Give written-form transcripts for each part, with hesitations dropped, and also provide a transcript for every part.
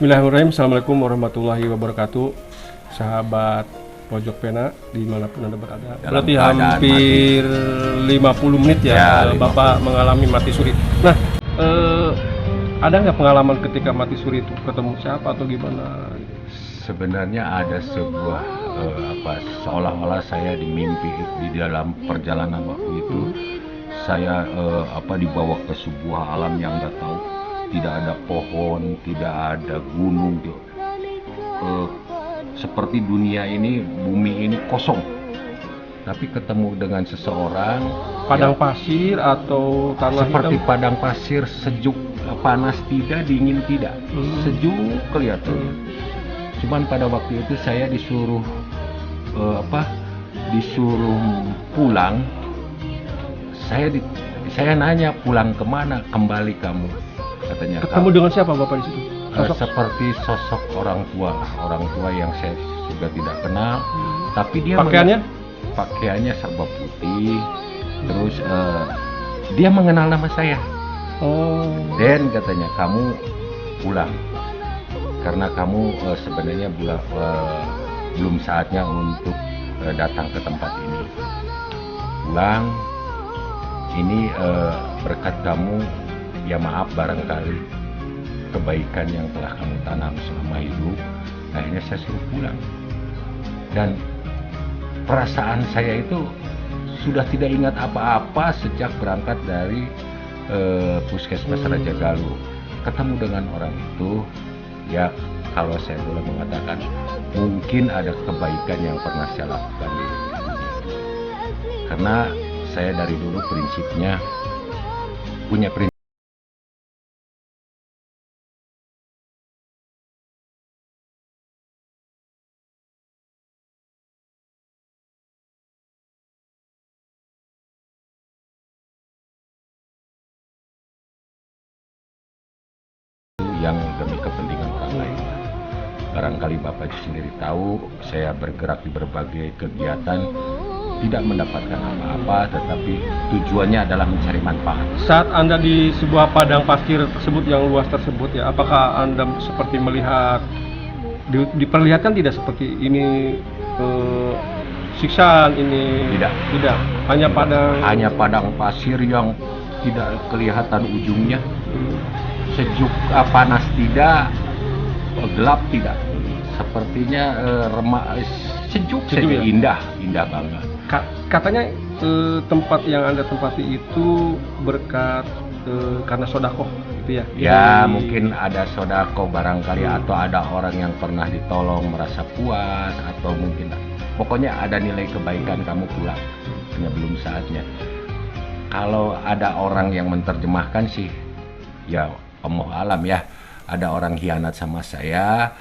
Bismillahirrahmanirrahim. Assalamualaikum warahmatullahi wabarakatuh. Sahabat Pojok Pena dimanapun Anda berada. Berarti hampir 50 menit ya, Bapak mengalami mati suri. Nah, ada nggak pengalaman ketika mati suri itu ketemu siapa atau gimana? Sebenarnya ada sebuah seolah-olah saya dimimpi di dalam perjalanan waktu itu. Saya dibawa ke sebuah alam yang nggak tahu, tidak ada pohon, tidak ada gunung, seperti dunia ini, bumi ini kosong. Tapi ketemu dengan seseorang, padang pasir atau tanah seperti hitam? padang pasir, sejuk, panas tidak, dingin tidak, sejuk kelihatannya. Cuman pada waktu itu saya disuruh pulang. Saya nanya, pulang kemana? Kembali kamu, katanya. Ketemu dengan siapa Bapak di situ? Seperti sosok orang tua yang saya juga tidak kenal, tapi dia pakaiannya serba putih, terus dia mengenal nama saya. Dan katanya, kamu pulang karena kamu sebenarnya belum saatnya untuk datang ke tempat ini. Pulang, ini berkat kamu, ya maaf barangkali kebaikan yang telah kamu tanam selama hidup, akhirnya saya suruh pulang. Dan perasaan saya itu sudah tidak ingat apa-apa sejak berangkat dari Puskesmas Raja Galuh. Ketemu dengan orang itu, ya kalau saya boleh mengatakan, mungkin ada kebaikan yang pernah saya lakukan di dunia. Karena saya dari dulu prinsipnya punya prinsip yang demi kepentingan orang lain. Barangkali Bapak sendiri tahu, saya bergerak di berbagai kegiatan, tidak mendapatkan apa-apa, tetapi tujuannya adalah mencari manfaat. Saat Anda di sebuah padang pasir tersebut yang luas tersebut ya, apakah Anda seperti melihat, diperlihatkan tidak seperti ini siksaan ini? Tidak. Hanya padang pasir yang tidak kelihatan ujungnya. Sejuk, panas tidak, gelap tidak. Sepertinya sejuk saja, ya? Indah banget. Katanya tempat yang Anda tempati itu berkat karena sodako gitu ya? Ya, mungkin ada sodako barangkali, atau ada orang yang pernah ditolong merasa puas, atau mungkin pokoknya ada nilai kebaikan kamu pulang. Hanya belum saatnya. Kalau ada orang yang menerjemahkan sih, ya Allah alam ya, ada orang hianat sama saya,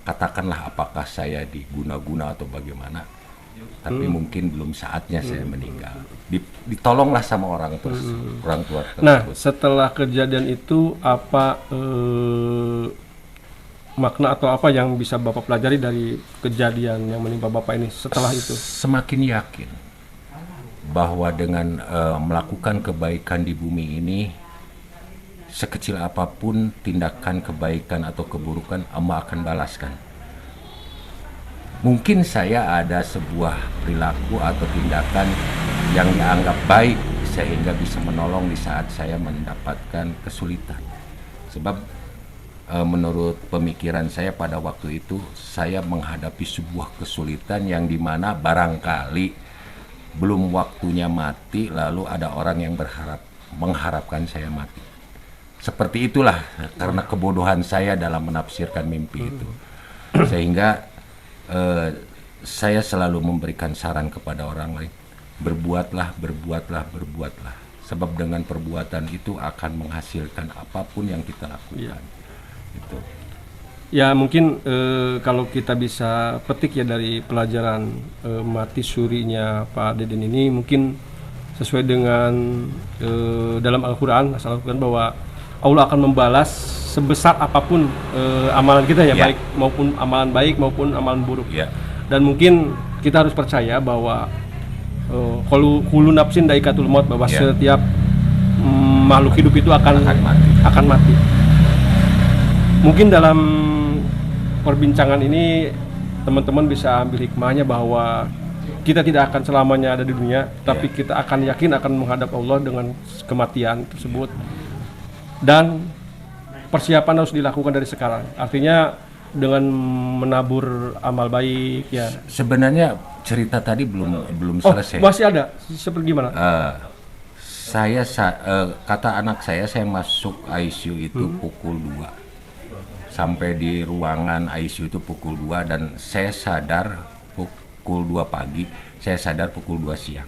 katakanlah apakah saya diguna-guna atau bagaimana, tapi mungkin belum saatnya saya meninggal. Ditolonglah sama orang tua tersebut. Nah, setelah kejadian itu apa makna atau apa yang bisa Bapak pelajari dari kejadian yang menimpa Bapak ini setelah itu? Semakin yakin bahwa dengan melakukan kebaikan di bumi ini, sekecil apapun tindakan kebaikan atau keburukan, Allah akan balaskan. Mungkin saya ada sebuah perilaku atau tindakan yang dianggap baik sehingga bisa menolong di saat saya mendapatkan kesulitan. Sebab menurut pemikiran saya pada waktu itu, saya menghadapi sebuah kesulitan yang dimana barangkali belum waktunya mati, lalu ada orang yang mengharapkan saya mati. Seperti itulah, karena kebodohan saya dalam menafsirkan mimpi itu. Sehingga saya selalu memberikan saran kepada orang lain, berbuatlah. Sebab dengan perbuatan itu akan menghasilkan apapun yang kita lakukan. Gitu. Ya mungkin kalau kita bisa petik ya dari pelajaran mati surinya Pak Deden ini, mungkin sesuai dengan dalam Al-Quran, bahwa Allah akan membalas sebesar apapun amalan kita ya, baik maupun amalan baik maupun amalan buruk. Dan mungkin kita harus percaya bahwa kullu nafsin dha'iqatul maut, bahwa setiap makhluk hidup itu akan mati. Mungkin dalam perbincangan ini teman-teman bisa ambil hikmahnya bahwa kita tidak akan selamanya ada di dunia, tapi kita akan yakin akan menghadap Allah dengan kematian tersebut. Dan persiapan harus dilakukan dari sekarang. Artinya dengan menabur amal baik ya. Sebenarnya cerita tadi belum selesai. Masih ada. Seperti gimana? Kata anak saya masuk ICU itu pukul 2. Sampai di ruangan ICU itu pukul 2 dan saya sadar pukul 2 pagi, saya sadar pukul 2 siang.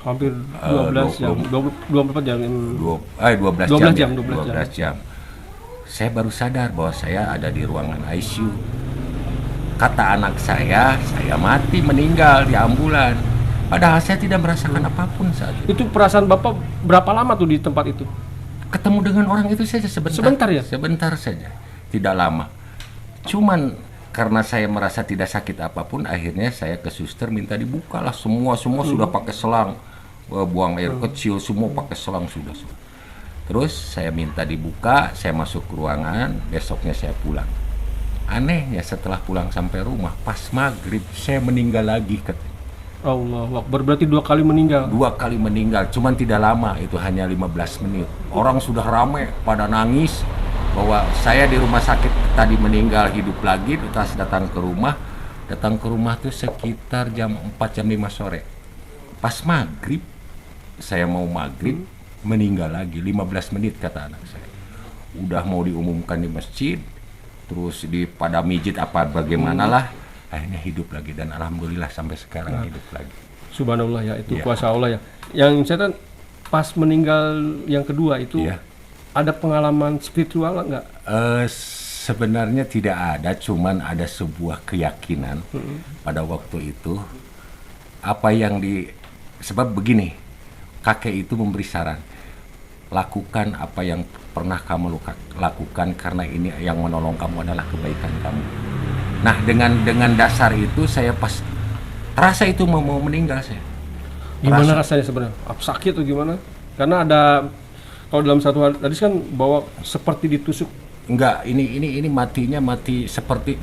Hampir 12 jam, 24 jam. 12 jam. Saya baru sadar bahwa saya ada di ruangan ICU. Kata anak saya mati, meninggal di ambulan. Padahal saya tidak merasakan apapun saat itu. Itu perasaan Bapak berapa lama tuh di tempat itu? Ketemu dengan orang itu saja sebentar. Sebentar ya? Sebentar saja, tidak lama. Cuman karena saya merasa tidak sakit apapun, akhirnya saya ke suster minta dibukalah semua sudah pakai selang, buang air kecil semua pakai selang sudah. Terus saya minta dibuka, saya masuk ke ruangan, besoknya saya pulang. Anehnya setelah pulang sampai rumah, pas maghrib saya meninggal lagi. Allah Akbar, berarti 2 kali meninggal. 2 kali meninggal, cuman tidak lama, itu hanya 15 menit. Orang sudah ramai pada nangis bahwa saya di rumah sakit tadi meninggal, hidup lagi. Terus datang ke rumah tuh sekitar jam 4 jam 5 sore. Pas maghrib, saya mau maghrib, meninggal lagi 15 menit kata anak saya. Udah mau diumumkan di masjid, terus di pada mijit apa bagaimanalah, akhirnya hidup lagi dan alhamdulillah sampai sekarang hidup lagi. Subhanallah ya, itu kuasa Allah ya. Yang saya pas meninggal yang kedua itu ada pengalaman spiritual nggak? Sebenarnya tidak ada, cuman ada sebuah keyakinan pada waktu itu. Sebab begini, kakek itu memberi saran, lakukan apa yang pernah kamu lakukan karena ini yang menolong kamu adalah kebaikan kamu. Nah, dengan dasar itu saya pas terasa itu mau meninggal saya. Gimana rasanya sebenarnya? Sakit atau gimana? Karena ada, kalau dalam satu hadis kan bahwa seperti ditusuk. Enggak, ini matinya mati seperti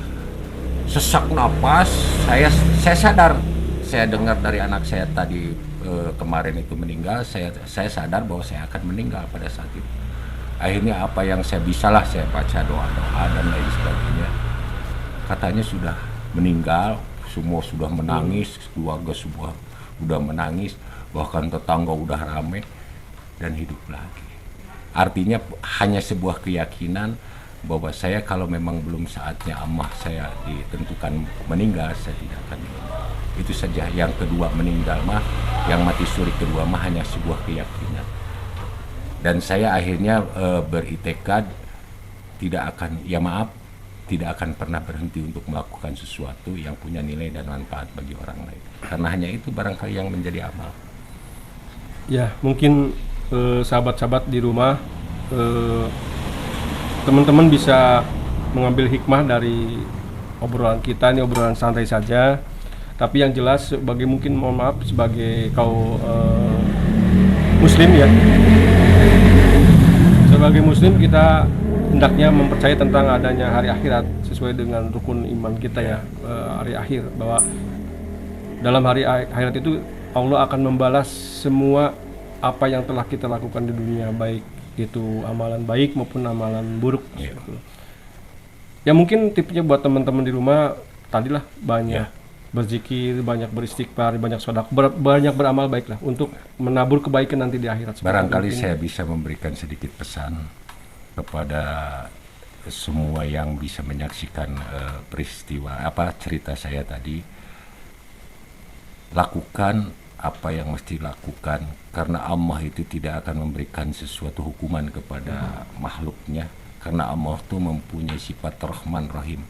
sesak napas. Saya sadar, saya dengar dari anak saya tadi kemarin itu meninggal, saya sadar bahwa saya akan meninggal pada saat itu. Akhirnya apa yang saya bisalah saya baca doa-doa dan lain sebagainya. Katanya sudah meninggal, semua sudah menangis, keluarga semua sudah menangis, bahkan tetangga udah rame dan hidup lagi. Artinya hanya sebuah keyakinan bahwa saya kalau memang belum saatnya amah saya ditentukan meninggal, saya tidak akan meninggal. Itu saja. Yang kedua meninggal mah, yang mati suri kedua mah hanya sebuah keyakinan. Dan saya akhirnya beritekad tidak akan pernah berhenti untuk melakukan sesuatu yang punya nilai dan manfaat bagi orang lain. Karena hanya itu barangkali yang menjadi amal. Ya, mungkin sahabat-sahabat di rumah, teman-teman bisa mengambil hikmah dari obrolan kita. Ini obrolan santai saja. Tapi yang jelas sebagai mungkin mohon maaf sebagai kaum muslim ya. Sebagai muslim kita hendaknya mempercayai tentang adanya hari akhirat sesuai dengan rukun iman kita ya, hari akhir, bahwa dalam hari akhirat itu Allah akan membalas semua apa yang telah kita lakukan di dunia, baik itu amalan baik maupun amalan buruk. Ya mungkin tipsnya buat teman-teman di rumah tadilah banyak berzikir, banyak beristighfar, banyak sedekah, banyak beramal baiklah untuk menabur kebaikan nanti di akhirat. Barangkali saya bisa memberikan sedikit pesan kepada semua yang bisa menyaksikan cerita saya tadi. Lakukan apa yang mesti lakukan, karena Allah itu tidak akan memberikan sesuatu hukuman kepada makhluknya, karena Allah itu mempunyai sifat Rahman Rahim.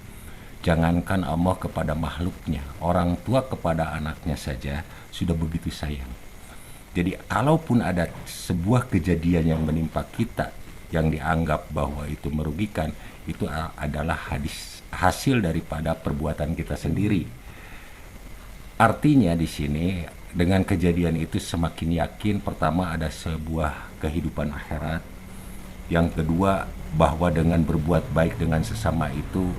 Jangankan Allah kepada makhluknya, orang tua kepada anaknya saja sudah begitu sayang. Jadi kalaupun ada sebuah kejadian yang menimpa kita yang dianggap bahwa itu merugikan, itu adalah hasil daripada perbuatan kita sendiri. Artinya di sini dengan kejadian itu semakin yakin, pertama ada sebuah kehidupan akhirat Yang kedua, bahwa dengan berbuat baik dengan sesama itu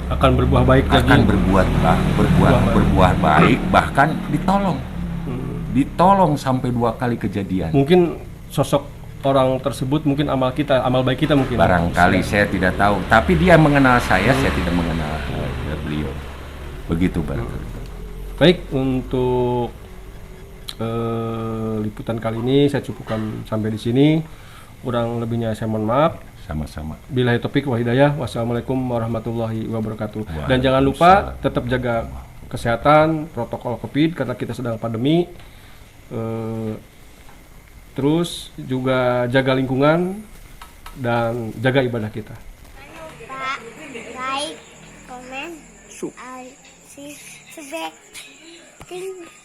akan berbuah baik akan berbuah baik, bahkan ditolong. Ditolong sampai 2 kali kejadian. Mungkin sosok orang tersebut mungkin amal baik kita mungkin. Barangkali saya tidak tahu, tapi dia mengenal saya tidak mengenal beliau. Begitu barangkali. Baik, untuk liputan kali ini saya cukupkan sampai di sini. Kurang lebihnya saya mohon maaf. Sama-sama. Billahi taufik wal hidayah. Wassalamualaikum warahmatullahi wabarakatuh. Dan jangan lupa tetap jaga kesehatan, protokol Covid karena kita sedang pandemi. Terus juga jaga lingkungan dan jaga ibadah kita. Pak, like, comment, subscribe.